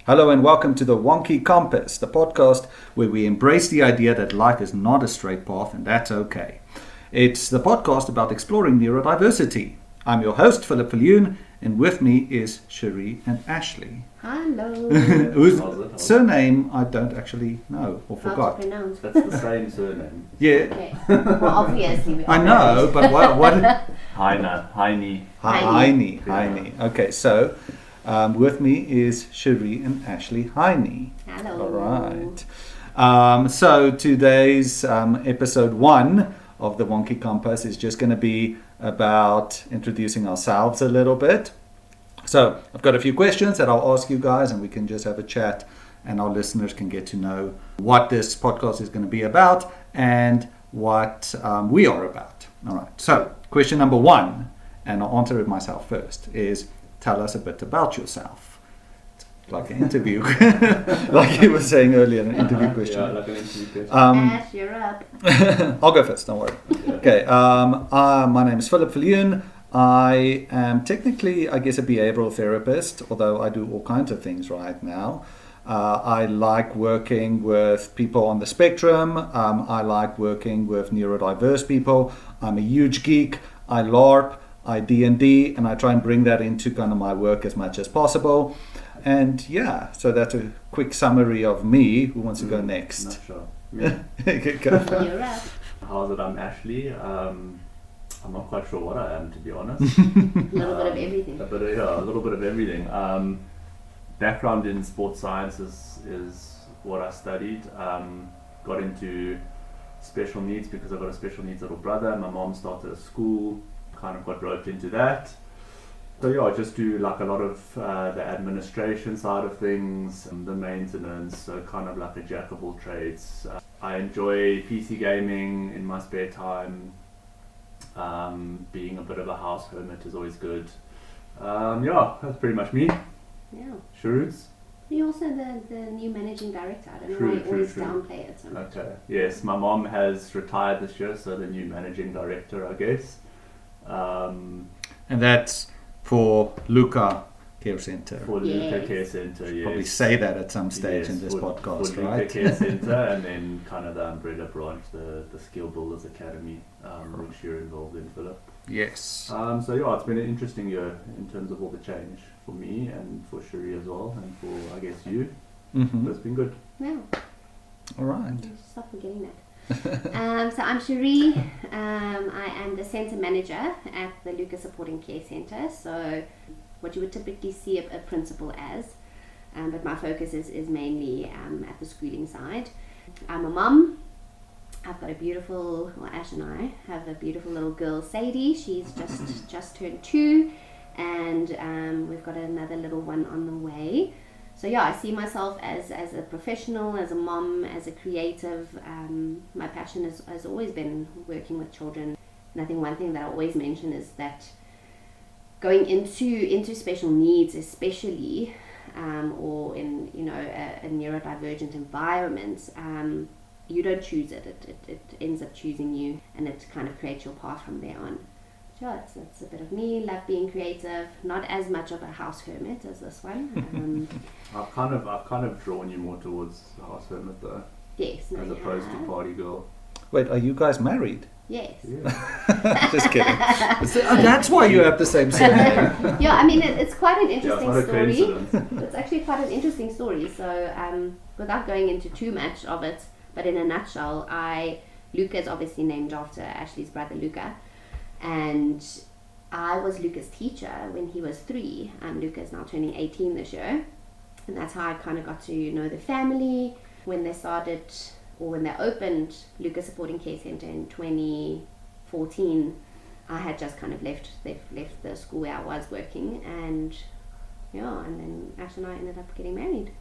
Hello and welcome to the Wonky Compass, the podcast where we embrace the idea that life is not a straight path and that's okay. It's the podcast about exploring neurodiversity. I'm your host, Philip Viljoen, and with me is Cherié and Ashley. Hello. Whose surname I don't actually know or How forgot. to pronounce? That's the same surname. Yeah, Okay. Well, obviously we I know, but what? Heine. Heine. Okay, so with me is Cherié and Ashley Heine. Hello. All right. So today's episode 1 of the Wonky Compass is just going to be about introducing ourselves a little bit. So I've got a few questions that I'll ask you guys and we can just have a chat and our listeners can get to know what this podcast is going to be about and what we are about. All right. So question number 1, and I'll answer it myself first, is tell us a bit about yourself. Like an interview, like you were saying earlier, an interview question. Yeah, like an interview question. Ash, you're up. I'll go first, don't worry. Okay, my name is Philip Viljoen. I am technically, I guess, a behavioral therapist, although I do all kinds of things right now. I like working with people on the spectrum. I like working with neurodiverse people. I'm a huge geek. I LARP, I D&D, and I try and bring that into kind of my work as much as possible. And yeah, so that's a quick summary of me. Who wants to go next? Not sure. Yeah. Go. You're up. How's it? I'm Ashley. I'm not quite sure what I am, to be honest. A little bit of everything. A little bit of everything. Background in sports science is what I studied. Got into special needs because I got a special needs little brother. My mom started a school, kind of got roped into that. So yeah, I just do like a lot of the administration side of things, the maintenance, so kind of like a jack of all trades. I enjoy PC gaming in my spare time. Being a bit of a house hermit is always good. Yeah, that's pretty much me. Yeah. Shrewds? You're also the new managing director. I don't know why you always downplay it so much. Okay, yes, my mom has retired this year, so the new managing director, I guess. And that's for Luca Care Center. For Luca Yes. Care Center, yes. Probably say that at some stage Yes, in this podcast, for right? Luca Care Center, and then kind of the umbrella branch, the Skill Builders Academy, which you're involved in, Philip. Yes. So yeah, it's been an interesting year in terms of all the change for me and for Cherié as well, and for I guess you. Mm-hmm. But it's been good. Yeah. All right. Stop forgetting that. So I'm Cherié. I am the centre manager at the Luca Supporting Care Centre. So what you would typically see a principal as, but my focus is mainly at the schooling side. I'm a mum. I've got a beautiful, Ash and I have a beautiful little girl, Sadie. She's just turned 2, and we've got another little one on the way. So yeah, I see myself as a professional, as a mom, as a creative. My passion has always been working with children. And I think one thing that I always mention is that going into special needs, especially, or in a neurodivergent environment, you don't choose it. It ends up choosing you, and it kind of creates your path from there on. Yeah, that's a bit of me. Love being creative. Not as much of a house hermit as this one. I've kind of drawn you more towards the house hermit though, Yes, no, as you opposed to have. party girl. Wait, are you guys married? Yes. Yeah. Just kidding. That's why you have the same surname. Yeah, I mean it's quite an Yeah, it's interesting not a story. coincidence. It's actually quite an interesting story. So without going into too much of it, but in a nutshell, Luca is obviously named after Ashley's brother Luca, and I was Luca's teacher when he was 3. Luca is now turning 18 this year, and that's how I kind of got to know the family when they started, or when they opened Luca Supporting Care Center in 2014. I had just kind of left the school where I was working, and then Ash and I ended up getting married.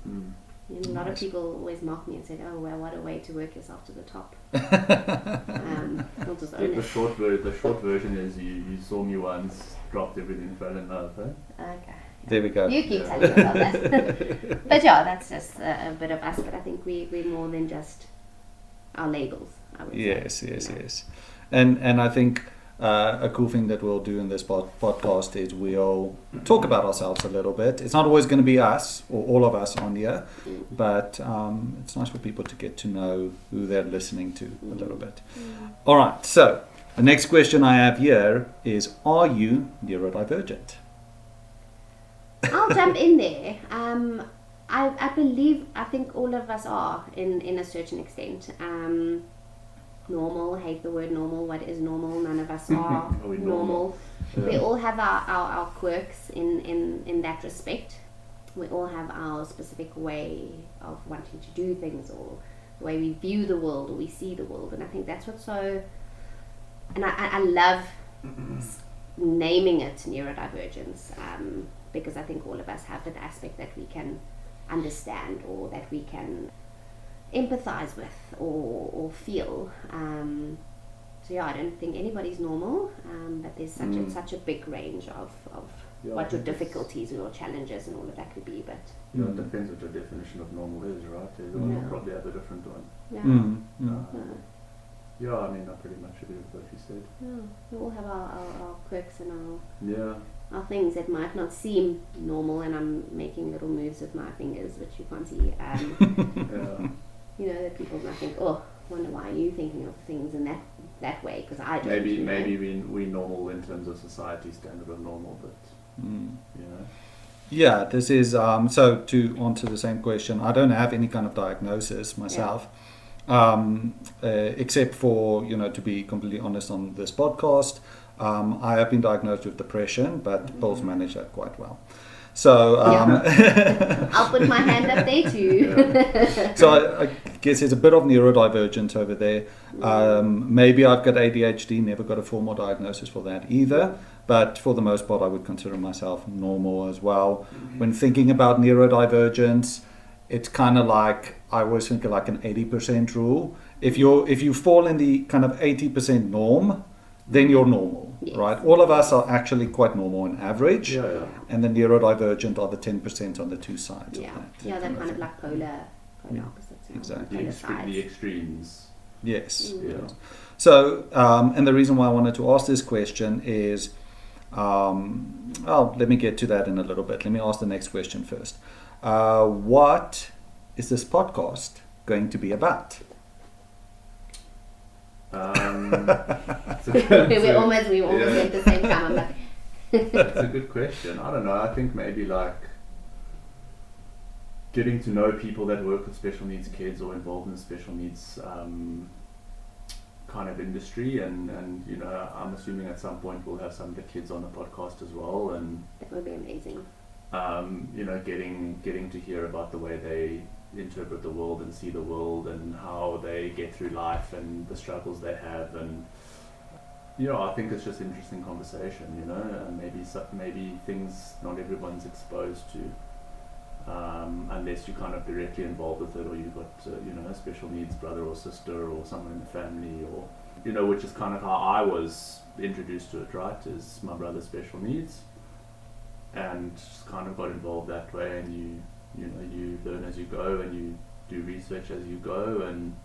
Mm. And a lot of Nice. people always mock me and said, "Oh well, what a way to work yourself to the top." We'll just own The it. short version is you saw me once, dropped everything, fell in love, eh? Okay. There we go. You keep Yeah. telling yourself that. But yeah, that's just a bit of us. But I think we're more than just our labels, I would say. Yes. And I think a cool thing that we'll do in this podcast is we'll talk about ourselves a little bit. It's not always going to be us or all of us on here, but it's nice for people to get to know who they're listening to a little bit. All right, so the next question I have here is, are you neurodivergent? I'll jump in there. I think all of us are in a certain extent. Normal, hate the word normal. What is normal? None of us are we normal. Yeah. We all have our quirks in that respect. We all have our specific way of wanting to do things, or the way we view the world, or we see the world. And I think that's what's so... And I love naming it neurodivergence, because I think all of us have that aspect that we can understand, or that we can empathize with, or feel. So yeah, I don't think anybody's normal, but there's such a big range of what your difficulties or your challenges and all of that could be. But it depends what your definition of normal is, right? Everyone will probably have a different one. Yeah, I mean, I pretty much agree with what you said. Yeah, we all have our quirks and Yeah. our things that might not seem normal, and I'm making little moves with my fingers, which you can't see. Yeah. You know, that people might think, oh, wonder why are you thinking of things in that way, because I don't. Maybe we normal in terms of society standard of normal, but you know. Yeah, this is so to answer the same question. I don't have any kind of diagnosis myself, except for, to be completely honest on this podcast, I have been diagnosed with depression, but Paul's managed that quite well. So I'll put my hand up there too. So I guess there's a bit of neurodivergence over there. Maybe I've got ADHD, never got a formal diagnosis for that either. But for the most part, I would consider myself normal as well. When thinking about neurodivergence, it's kind of like, I always think of like an 80% rule. If you fall in the kind of 80% norm, then you're normal, right? All of us are actually quite normal on average, and the neurodivergent are the 10% on the two sides of that. Yeah, they're kind of like polar opposites. Exactly. The extremes. Yes. Yeah. So, and the reason why I wanted to ask this question is, let me get to that in a little bit. Let me ask the next question first. What is this podcast going to be about? We almost at the same time. That's a good question. I don't know. I think maybe like getting to know people that work with special needs kids or involved in the special needs kind of industry, and I'm assuming at some point we'll have some of the kids on the podcast as well, and that would be amazing. Getting to hear about the way they interpret the world and see the world, and how they get through life and the struggles they have, and I think it's just interesting conversation, and maybe things not everyone's exposed to, unless you're kind of directly involved with it, or you've got a special needs brother or sister or someone in the family, or which is kind of how I was introduced to it, right? Is my brother's special needs, and just kind of got involved that way, and you learn as you go, and you do research as you go, and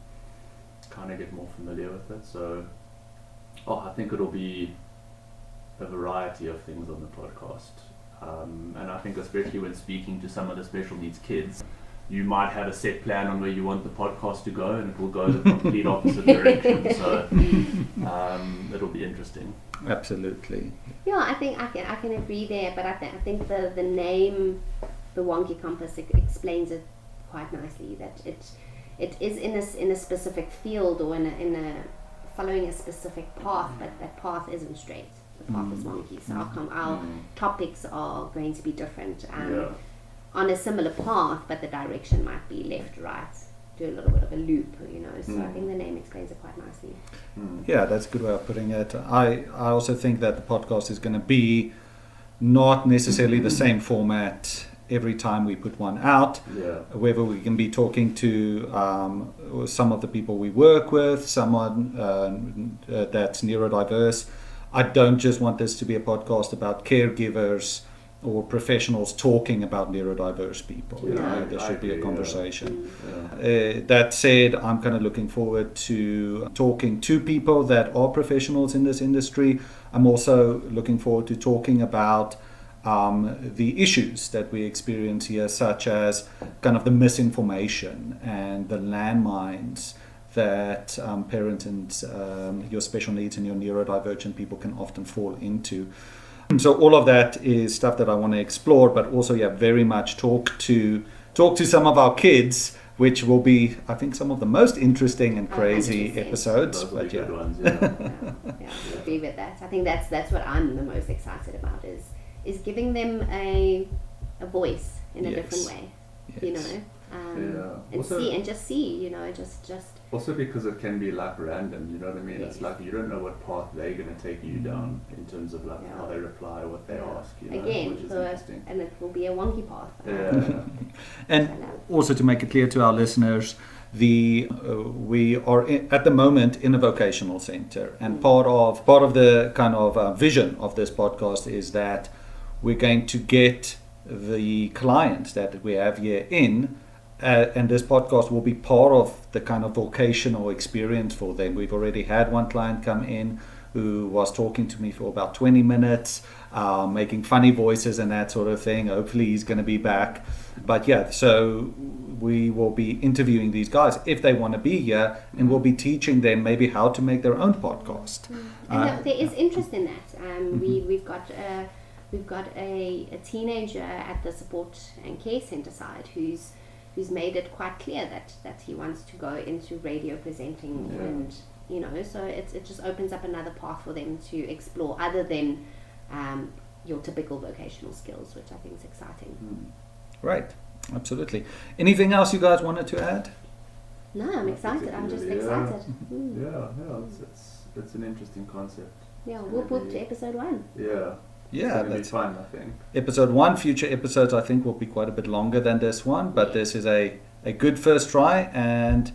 kind of get more familiar with it. So I think it'll be a variety of things on the podcast, and I think especially when speaking to some of the special needs kids, you might have a set plan on where you want the podcast to go, and it will go the complete opposite direction. So it'll be interesting. Absolutely. Yeah, I think I can agree there, but I think the name, the Wonky Compass, explains it quite nicely. That it is in a specific field, or in a following a specific path, but that path isn't straight. The path is wonky. So our topics are going to be different. On a similar path, but the direction might be left, right, do a little bit of a loop, So I think the name explains it quite nicely. Yeah, that's a good way of putting it. I also think that the podcast is going to be not necessarily the same format every time we put one out. Whether we can be talking to some of the people we work with, someone that's neurodiverse. I don't just want this to be a podcast about caregivers or professionals talking about neurodiverse people. You Yeah, know, there I should be a agree, yeah. conversation. Yeah. That said, I'm kind of looking forward to talking to people that are professionals in this industry. I'm also looking forward to talking about the issues that we experience here, such as kind of the misinformation and the landmines that parents and your special needs and your neurodivergent people can often fall into. So all of that is stuff that I want to explore, but also, very much talk to some of our kids, which will be, I think, some of the most interesting and crazy 100%. episodes. Those are the But good ones, yeah. Yeah, I agree with that. I think that's what I'm the most excited about is giving them a voice in a Yes. different way. You Yes. know, Yeah. and Also- see. You know, just Also because it can be like random, you know what I mean? It's Yes. like you don't know what path they're going to take you down in terms of like Yeah. how they reply, what they ask, you know, again, which is so interesting. and it will be a wonky path. Yeah. And also to make it clear to our listeners, we are at the moment in a vocational center, and part of the kind of vision of this podcast is that we're going to get the clients that we have here in. And this podcast will be part of the kind of vocational experience for them. We've already had one client come in who was talking to me for about 20 minutes, making funny voices and that sort of thing. Hopefully he's going to be back. But so we will be interviewing these guys if they want to be here, and we'll be teaching them maybe how to make their own podcast. And there is interest in that. We've got a teenager at the support and care center side who's made it quite clear that he wants to go into radio presenting, Yeah. and you know, so it just opens up another path for them to explore other than your typical vocational skills, which I think is exciting. Right, absolutely. Anything else you guys wanted to add? No, I'm excited. I'm just Yeah. excited. Yeah, it's an interesting concept. Yeah, we'll book to episode 1. Yeah. Yeah, It's gonna be that's fun, I think. episode 1. Future episodes, I think, will be quite a bit longer than this one, but this is a good first try, and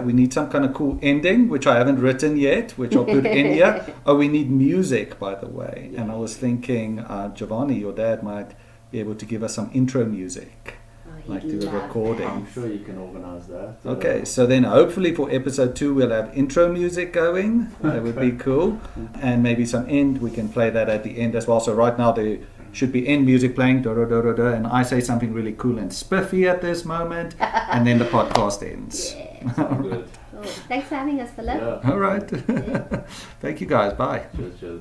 we need some kind of cool ending, which I haven't written yet, which I'll put in here. Oh, we need music, by the way, and I was thinking Giovanni, your dad, might be able to give us some intro music, Oh, like he'd do a love recording. I'm sure you can organise that. Okay, so then hopefully for episode 2 we'll have intro music going. That would be cool. And maybe some end, we can play that at the end as well. So right now there should be end music playing, da da da da da, and I say something really cool and spiffy at this moment, and then the podcast ends. Yeah. Good. Cool. Thanks for having us, Philip. Yeah. All right. Yeah. Thank you guys. Bye. Cheers.